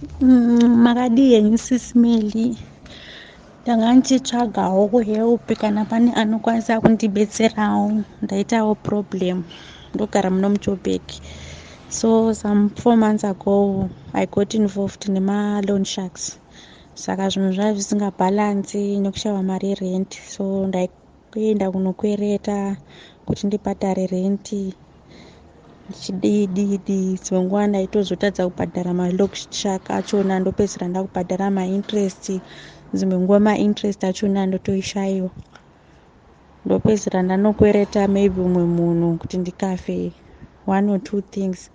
Makadii henyu sisi Meli, ndanga ndichitsvagawo kuhelp kana pane anokwanisa kundibetserawo. Ndaitawo problem, ndogara muno muJoburg. So some 4 months ago I got involved nema-loan sharks. Saka zvinhu zvaiva zvisingabhalansi nekushava mari yerent. So ndaenda kunokwereta kuti ndibhadhare renti. Ndichidii dzimwe nguva ndaitozotadza kubhadhara ma-loan shark achona ndopedzisira ndakubhadhara ma-interest. Dzimwe nguva ma-interest achona ndotoishayiwa. Ndopedzisira ndanokwereta maybe umwe munhu kuti ndikafe 1 or 2 things.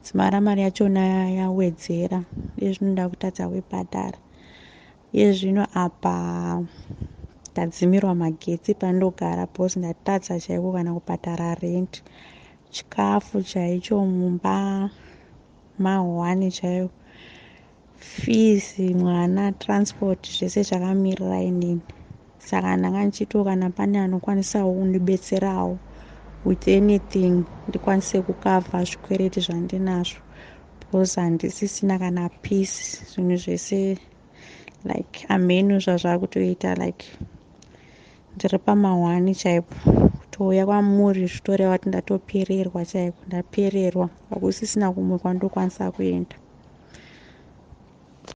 Dzimara mari yachona yawedzera. Zvinoda kutadza kuibhadhara. Zvino apa ndadzimirwa magetsi pandogara bhozi ndatadza chaiko kana kubhadhara rent. Chikafu chaicho mumba mahwani chaiwo. Fees, mwana, transport zvese zvakamirira inini. Saka ndanga ndichito kana pane anokwanisawo kundibetserawo with anything ndikwanise kukavha zvikwereti zvandinazvo. Because handisisina kana peace. Zvinhu zvese like amhenu zvazvakutoita like ndiri pamahwani chaipo. Kutouya kwamuri zvitoreva kuti ndatopererwa chaiko. Ndapererwa. Hakusisina kumwe kwandokwanisa kuenda.